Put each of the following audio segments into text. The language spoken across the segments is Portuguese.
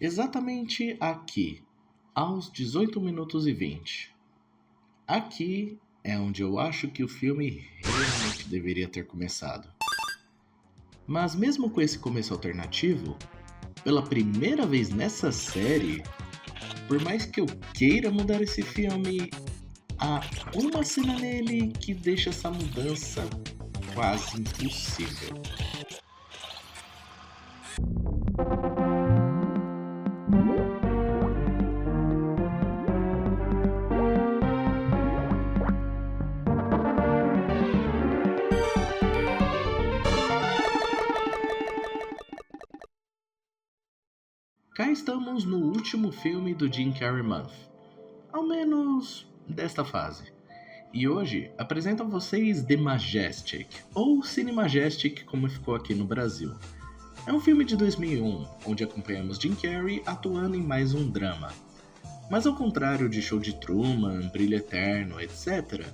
Exatamente aqui, aos 18 minutos e 20. Aqui é onde eu acho que o filme realmente deveria ter começado. Mas mesmo com esse começo alternativo, pela primeira vez nessa série, por mais que eu queira mudar esse filme, há uma cena nele que deixa essa mudança quase impossível. Cá estamos no último filme do Jim Carrey Month, ao menos desta fase. E hoje apresento a vocês The Majestic, ou Cine Majestic como ficou aqui no Brasil. É um filme de 2001, onde acompanhamos Jim Carrey atuando em mais um drama. Mas ao contrário de Show de Truman, Brilho Eterno, etc.,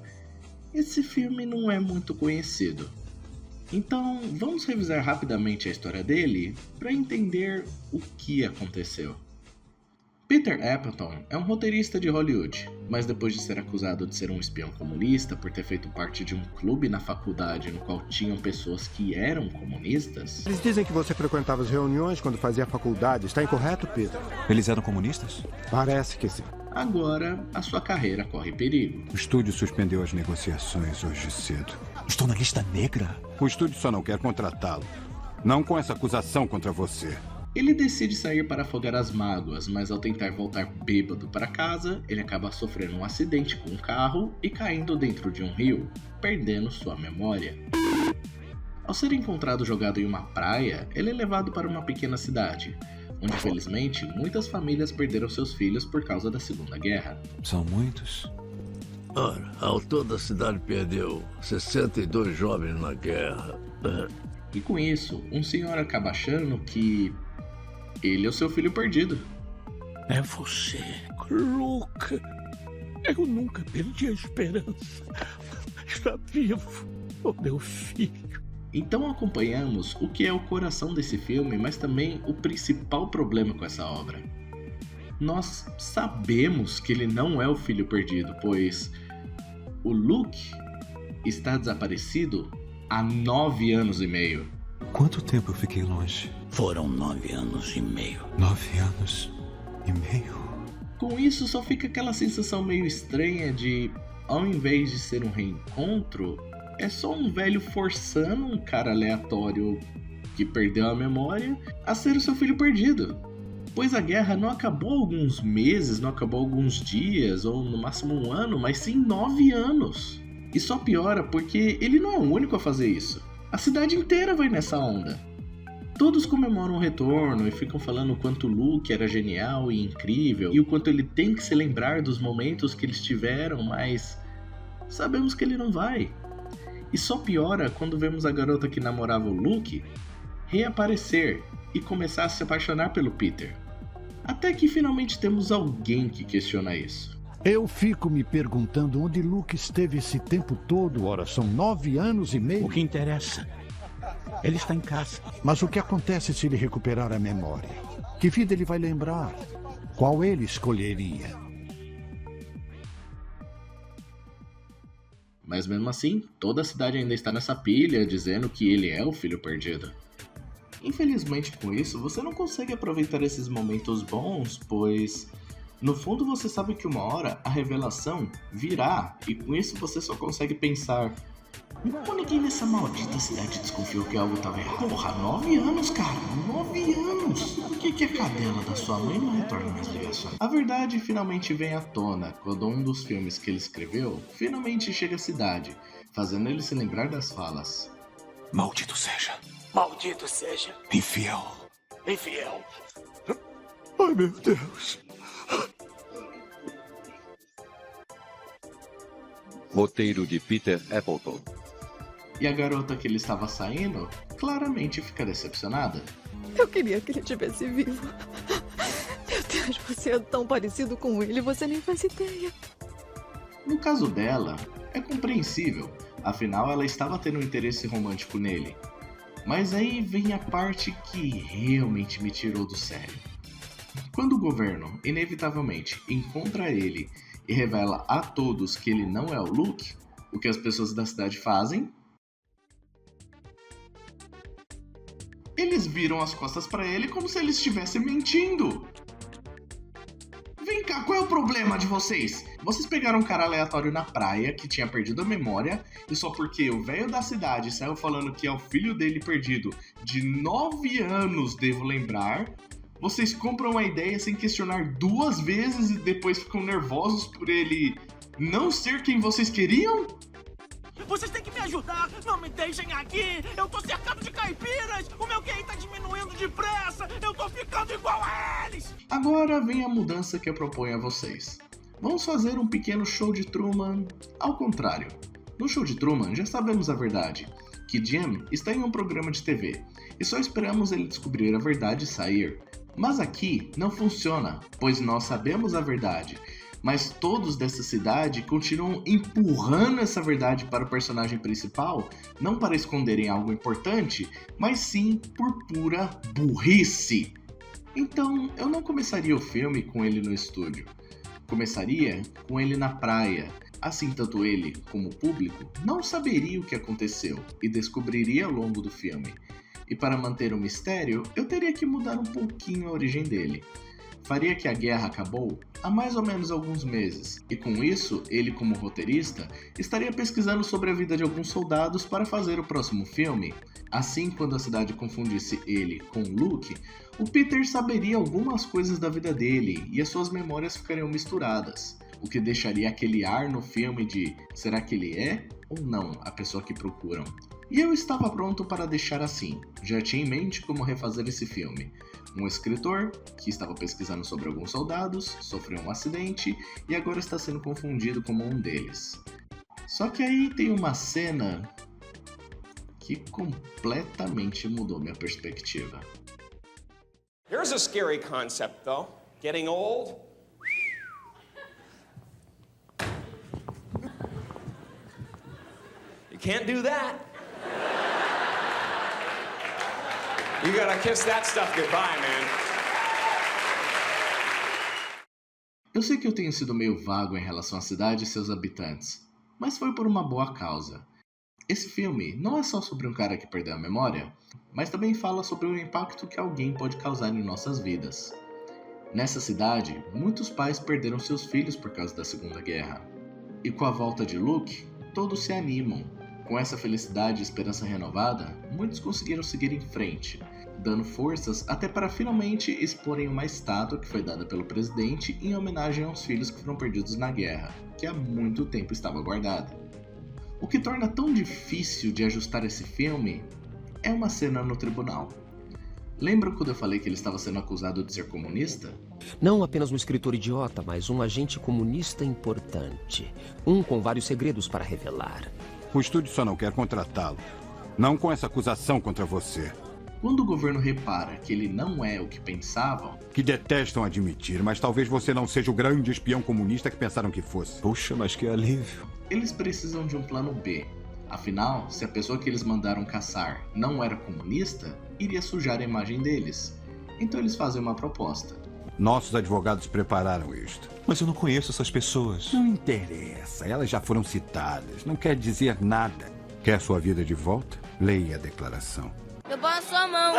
esse filme não é muito conhecido. Então, vamos revisar rapidamente a história dele para entender o que aconteceu. Peter Appleton é um roteirista de Hollywood, mas depois de ser acusado de ser um espião comunista por ter feito parte de um clube na faculdade no qual tinham pessoas que eram comunistas... Eles dizem que você frequentava as reuniões quando fazia faculdade. Está incorreto, Peter? Eles eram comunistas? Parece que sim. Agora, a sua carreira corre perigo. O estúdio suspendeu as negociações hoje cedo. Estou na lista negra? O estúdio só não quer contratá-lo. Não com essa acusação contra você. Ele decide sair para afogar as mágoas, mas ao tentar voltar bêbado para casa, ele acaba sofrendo um acidente com um carro e caindo dentro de um rio, perdendo sua memória. Ao ser encontrado jogado em uma praia, ele é levado para uma pequena cidade, onde felizmente muitas famílias perderam seus filhos por causa da Segunda Guerra. São muitos? Ora, ao todo a cidade perdeu 62 jovens na guerra. E com isso, um senhor acaba achando que ele é o seu filho perdido. É você, Luke. Eu nunca perdi a esperança. Está vivo, o meu filho. Então acompanhamos o que é o coração desse filme, mas também o principal problema com essa obra. Nós sabemos que ele não é o filho perdido, pois o Luke está desaparecido há 9 anos e meio. Quanto tempo eu fiquei longe? Foram 9 anos e meio. 9 anos e meio? Com isso só fica aquela sensação meio estranha de, ao invés de ser um reencontro, é só um velho forçando um cara aleatório que perdeu a memória a ser o seu filho perdido. Pois a guerra não acabou alguns meses, não acabou alguns dias, ou no máximo um ano, mas sim 9 anos. E só piora porque ele não é o único a fazer isso. A cidade inteira vai nessa onda. Todos comemoram o retorno e ficam falando o quanto Luke era genial e incrível, e o quanto ele tem que se lembrar dos momentos que eles tiveram, mas sabemos que ele não vai. E só piora quando vemos a garota que namorava o Luke reaparecer e começar a se apaixonar pelo Peter. Até que finalmente temos alguém que questiona isso. Eu fico me perguntando onde Luke esteve esse tempo todo. Ora, são 9 anos e meio. O que interessa? Ele está em casa. Mas o que acontece se ele recuperar a memória? Que vida ele vai lembrar? Qual ele escolheria? Mas mesmo assim, toda a cidade ainda está nessa pilha, dizendo que ele é o filho perdido. Infelizmente com isso, você não consegue aproveitar esses momentos bons, pois no fundo você sabe que uma hora a revelação virá, e com isso você só consegue pensar: como ninguém nessa maldita cidade desconfiou que algo estava errado? Porra, 9 anos, cara, 9 anos! Por que a cadela da sua mãe não retorna minhas ligações? A verdade finalmente vem à tona quando um dos filmes que ele escreveu finalmente chega à cidade, fazendo ele se lembrar das falas: Maldito seja. Maldito seja. Infiel. Infiel. Ai, meu Deus. Roteiro de Peter Appleton. E a garota que ele estava saindo claramente fica decepcionada. Eu queria que ele estivesse vivo. Meu Deus, você é tão parecido com ele, você nem faz ideia. No caso dela, é compreensível, afinal ela estava tendo um interesse romântico nele. Mas aí vem a parte que realmente me tirou do sério. Quando o governo, inevitavelmente, encontra ele e revela a todos que ele não é o Luke, o que as pessoas da cidade fazem? Eles viram as costas pra ele como se ele estivesse mentindo. Vem cá, qual é o problema de vocês? Vocês pegaram um cara aleatório na praia que tinha perdido a memória e só porque o velho da cidade saiu falando que é o filho dele perdido de 9 anos, devo lembrar, vocês compram a ideia sem questionar 2 vezes e depois ficam nervosos por ele não ser quem vocês queriam? Vocês têm que me ajudar! Não me deixem aqui! Eu tô cercado de caipiras! O meu QI tá diminuindo depressa! Eu tô ficando igual a eles! Agora vem a mudança que eu proponho a vocês. Vamos fazer um pequeno show de Truman ao contrário. No show de Truman já sabemos a verdade, que Jim está em um programa de TV e só esperamos ele descobrir a verdade e sair. Mas aqui não funciona, pois nós sabemos a verdade. Mas todos dessa cidade continuam empurrando essa verdade para o personagem principal, não para esconderem algo importante, mas sim por pura burrice. Então, eu não começaria o filme com ele no estúdio. Começaria com ele na praia. Assim, tanto ele como o público não saberia o que aconteceu e descobriria ao longo do filme. E para manter o mistério, eu teria que mudar um pouquinho a origem dele. Faria que a guerra acabou há mais ou menos alguns meses, e com isso, ele como roteirista, estaria pesquisando sobre a vida de alguns soldados para fazer o próximo filme. Assim, quando a cidade confundisse ele com Luke, o Peter saberia algumas coisas da vida dele e as suas memórias ficariam misturadas, o que deixaria aquele ar no filme de será que ele é ou não a pessoa que procuram. E eu estava pronto para deixar assim, já tinha em mente como refazer esse filme. Um escritor, que estava pesquisando sobre alguns soldados, sofreu um acidente e agora está sendo confundido como um deles. Só que aí tem uma cena que completamente mudou minha perspectiva. Here's a scary concept, though. Getting old. You can't do that. You gotta kiss that stuff goodbye, man. Eu sei que eu tenho sido meio vago em relação à cidade e seus habitantes, mas foi por uma boa causa. Esse filme não é só sobre um cara que perdeu a memória, mas também fala sobre o impacto que alguém pode causar em nossas vidas. Nessa cidade, muitos pais perderam seus filhos por causa da Segunda Guerra. E com a volta de Luke, todos se animam. Com essa felicidade e esperança renovada, muitos conseguiram seguir em frente, dando forças até para finalmente exporem uma estátua que foi dada pelo presidente em homenagem aos filhos que foram perdidos na guerra, que há muito tempo estava guardada. O que torna tão difícil de ajustar esse filme é uma cena no tribunal. Lembram quando eu falei que ele estava sendo acusado de ser comunista? Não apenas um escritor idiota, mas um agente comunista importante. Um com vários segredos para revelar. O estúdio só não quer contratá-lo. Não com essa acusação contra você. Quando o governo repara que ele não é o que pensavam... Que detestam admitir, mas talvez você não seja o grande espião comunista que pensaram que fosse. Puxa, mas que alívio. Eles precisam de um plano B. Afinal, se a pessoa que eles mandaram caçar não era comunista, iria sujar a imagem deles. Então eles fazem uma proposta. Nossos advogados prepararam isto. Mas eu não conheço essas pessoas. Não interessa, elas já foram citadas. Não quer dizer nada. Quer sua vida de volta? Leia a declaração. Eu passo a mão.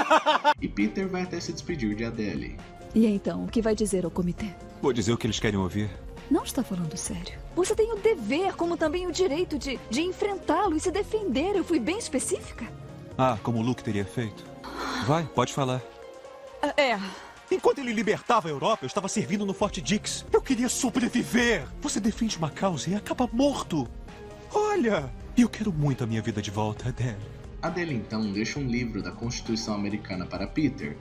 E Peter vai até se despedir de Adele. E então, o que vai dizer ao comitê? Vou dizer o que eles querem ouvir. Não está falando sério. Você tem o dever, como também o direito de enfrentá-lo e se defender. Eu fui bem específica. Ah, como o Luke teria feito. Vai, pode falar. É. Enquanto ele libertava a Europa, eu estava servindo no Fort Dix. Eu queria sobreviver. Você defende uma causa e acaba morto. Olha, eu quero muito a minha vida de volta, Adele. Adele então deixa um livro da Constituição Americana para Peter,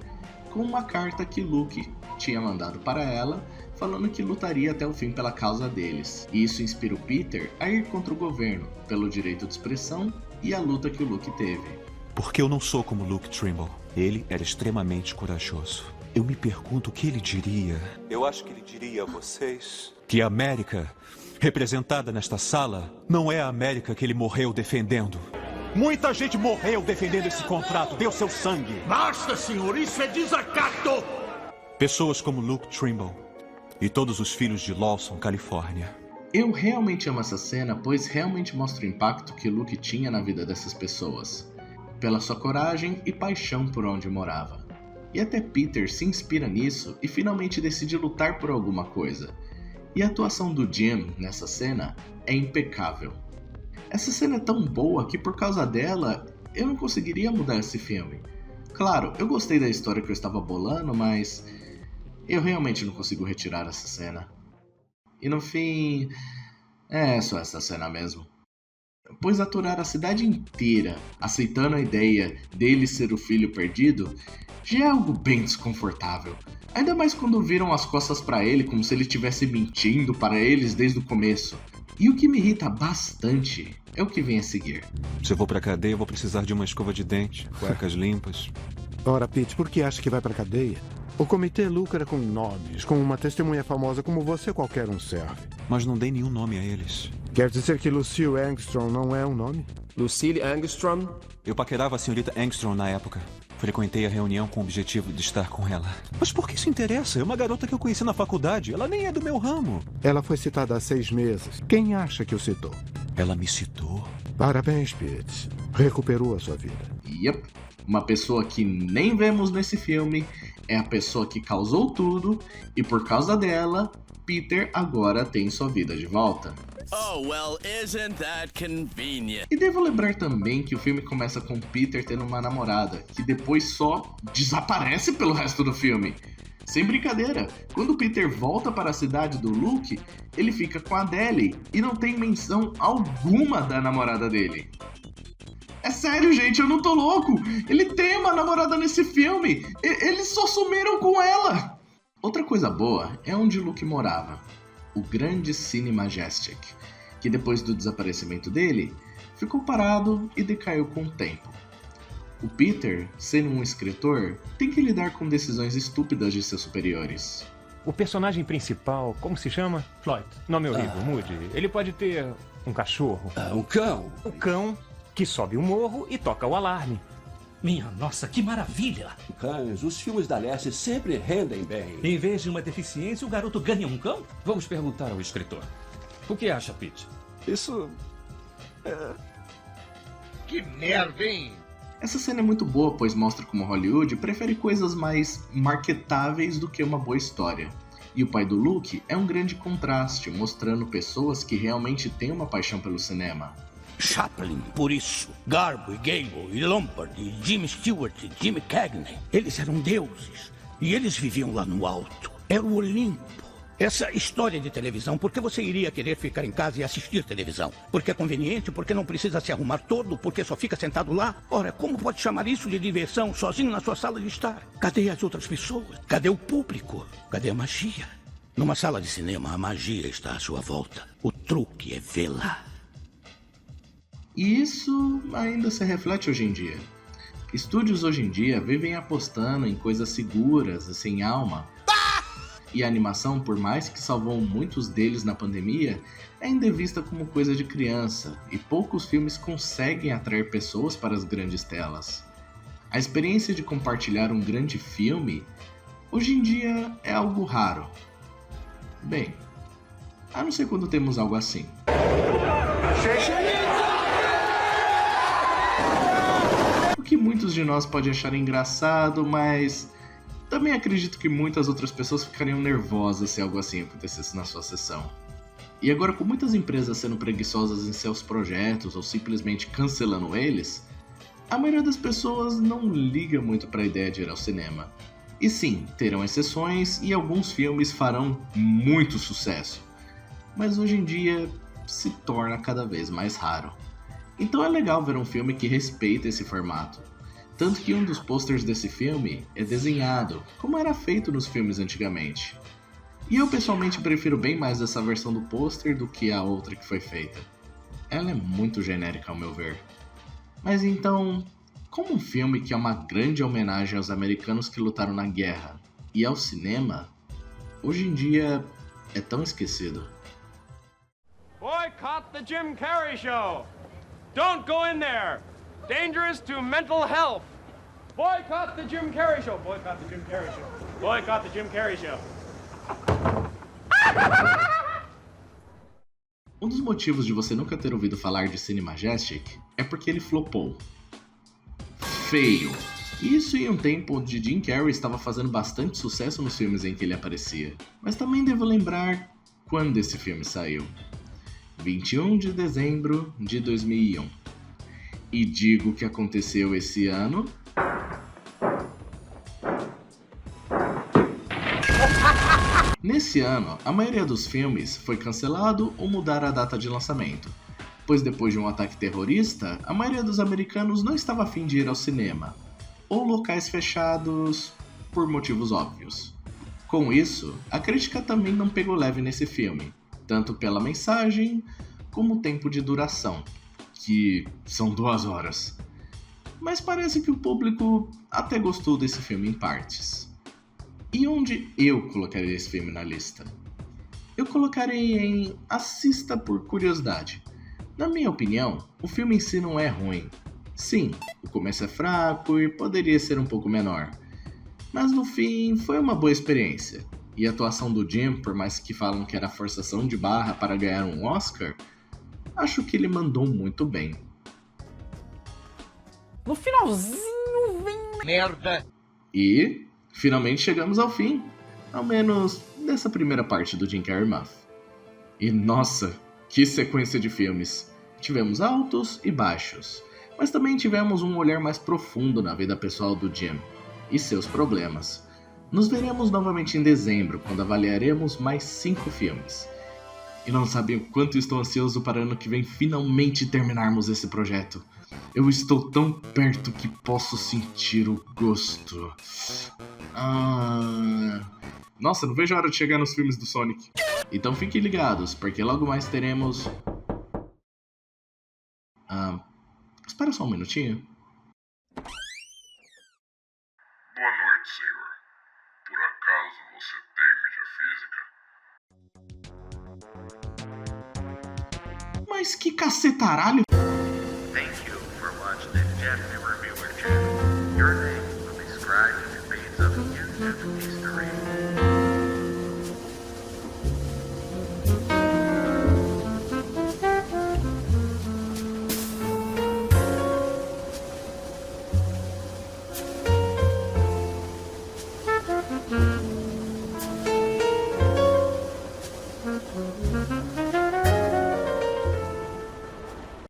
com uma carta que Luke tinha mandado para ela, falando que lutaria até o fim pela causa deles. E isso inspira o Peter a ir contra o governo, pelo direito de expressão e a luta que o Luke teve. Porque eu não sou como Luke Trimble. Ele era extremamente corajoso. Eu me pergunto o que ele diria. Eu acho que ele diria a vocês que a América, representada nesta sala, não é a América que ele morreu defendendo. Muita gente morreu defendendo esse contrato, deu seu sangue. Basta, senhor, isso é desacato! Pessoas como Luke Trimble e todos os filhos de Lawson, Califórnia. Eu realmente amo essa cena, pois realmente mostra o impacto que Luke tinha na vida dessas pessoas, pela sua coragem e paixão por onde morava. E até Peter se inspira nisso e finalmente decide lutar por alguma coisa. E a atuação do Jim nessa cena é impecável. Essa cena é tão boa que por causa dela eu não conseguiria mudar esse filme. Claro, eu gostei da história que eu estava bolando, mas eu realmente não consigo retirar essa cena. E no fim, é só essa cena mesmo. Pois aturar a cidade inteira aceitando a ideia dele ser o filho perdido já é algo bem desconfortável. Ainda mais quando viram as costas pra ele como se ele estivesse mentindo para eles desde o começo. E o que me irrita bastante é o que vem a seguir. Se eu vou pra cadeia, eu vou precisar de uma escova de dente, cuecas limpas. Ora, Pete, por que acha que vai pra cadeia? O comitê lucra com nomes, com uma testemunha famosa como você, qualquer um serve. Mas não dei nenhum nome a eles. Quer dizer que Lucille Angstrom não é um nome? Lucille Angstrom? Eu paquerava a senhorita Angstrom na época. Frequentei a reunião com o objetivo de estar com ela. Mas por que isso interessa? É uma garota que eu conheci na faculdade. Ela nem é do meu ramo. Ela foi citada há 6 meses. Quem acha que o citou? Ela me citou? Parabéns, Pete. Recuperou a sua vida. Yep. Uma pessoa que nem vemos nesse filme é a pessoa que causou tudo e por causa dela, Peter agora tem sua vida de volta. Oh, well, isn't that convenient? E devo lembrar também que o filme começa com Peter tendo uma namorada, que depois só desaparece pelo resto do filme. Sem brincadeira, quando Peter volta para a cidade do Luke, ele fica com a Adele e não tem menção alguma da namorada dele. É sério, gente, eu não tô louco! Ele tem uma namorada nesse filme! Eles só sumiram com ela! Outra coisa boa é onde Luke morava, o grande Cine Majestic, que depois do desaparecimento dele, ficou parado e decaiu com o tempo. O Peter, sendo um escritor, tem que lidar com decisões estúpidas de seus superiores. O personagem principal, como se chama? Floyd. Nome horrível, mude. Ele pode ter um cachorro. Um cão. Um cão que sobe o morro e toca o alarme. Minha nossa, que maravilha! Cães, os filmes da Leste sempre rendem bem. Em vez de uma deficiência, o garoto ganha um cão? Vamos perguntar ao escritor. O que acha, Pete? Isso... Que merda, hein? Essa cena é muito boa, pois mostra como Hollywood prefere coisas mais marketáveis do que uma boa história. E o pai do Luke é um grande contraste, mostrando pessoas que realmente têm uma paixão pelo cinema. Chaplin, por isso, Garbo e Gable e Lombard e Jimmy Stewart e Jimmy Cagney, eles eram deuses e eles viviam lá no alto. Era o Olimpo. Essa história de televisão, por que você iria querer ficar em casa e assistir televisão? Porque é conveniente, porque não precisa se arrumar todo, porque só fica sentado lá? Ora, como pode chamar isso de diversão sozinho na sua sala de estar? Cadê as outras pessoas? Cadê o público? Cadê a magia? Numa sala de cinema, a magia está à sua volta. O truque é vê-la. E isso ainda se reflete hoje em dia. Estúdios hoje em dia vivem apostando em coisas seguras e sem alma. E a animação, por mais que salvou muitos deles na pandemia, é ainda vista como coisa de criança, e poucos filmes conseguem atrair pessoas para as grandes telas. A experiência de compartilhar um grande filme, hoje em dia é algo raro. Bem, a não ser quando temos algo assim. O que muitos de nós podem achar engraçado, mas também acredito que muitas outras pessoas ficariam nervosas se algo assim acontecesse na sua sessão. E agora, com muitas empresas sendo preguiçosas em seus projetos ou simplesmente cancelando eles, a maioria das pessoas não liga muito para a ideia de ir ao cinema. E sim, terão exceções e alguns filmes farão muito sucesso, mas hoje em dia se torna cada vez mais raro. Então é legal ver um filme que respeita esse formato. Tanto que um dos posters desse filme é desenhado, como era feito nos filmes antigamente. E eu pessoalmente prefiro bem mais essa versão do pôster do que a outra que foi feita. Ela é muito genérica ao meu ver. Mas então, como um filme que é uma grande homenagem aos americanos que lutaram na guerra e ao cinema, hoje em dia é tão esquecido. Boycott the Jim Carrey Show! Don't go in there! Dangerous to mental health! Boycott the Jim Carrey Show! Boycott the Jim Carrey Show! Boycott the Jim Carrey Show! Um dos motivos de você nunca ter ouvido falar de Cinemajestic é porque ele flopou. Feio. Isso em um tempo onde Jim Carrey estava fazendo bastante sucesso nos filmes em que ele aparecia. Mas também devo lembrar quando esse filme saiu. 21 de dezembro de 2001. E digo que aconteceu esse ano... Nesse ano, a maioria dos filmes foi cancelado ou mudaram a data de lançamento, pois depois de um ataque terrorista, a maioria dos americanos não estava afim de ir ao cinema, ou locais fechados por motivos óbvios. Com isso, a crítica também não pegou leve nesse filme, tanto pela mensagem como o tempo de duração, que são 2 horas. Mas parece que o público até gostou desse filme em partes. E onde eu colocaria esse filme na lista? Eu colocarei em assista por curiosidade. Na minha opinião, o filme em si não é ruim. Sim, o começo é fraco e poderia ser um pouco menor. Mas no fim, foi uma boa experiência. E a atuação do Jim, por mais que falam que era forçação de barra para ganhar um Oscar, acho que ele mandou muito bem. No finalzinho vem merda! E finalmente chegamos ao fim, ao menos dessa primeira parte do Jim Carrey Month. E nossa, que sequência de filmes! Tivemos altos e baixos, mas também tivemos um olhar mais profundo na vida pessoal do Jim e seus problemas. Nos veremos novamente em dezembro, quando avaliaremos mais 5 filmes. E não sabem o quanto estou ansioso para ano que vem finalmente terminarmos esse projeto. Eu estou tão perto que posso sentir o gosto. Nossa, não vejo a hora de chegar nos filmes do Sonic. Então fiquem ligados, porque logo mais teremos... Espera só um minutinho. Boa noite, senhor. Por acaso você tem mídia física? Mas que cacetaralho! Thank you for watching the Jeff Reviewer channel. Your name will be scribed in the reads of the YouTube history.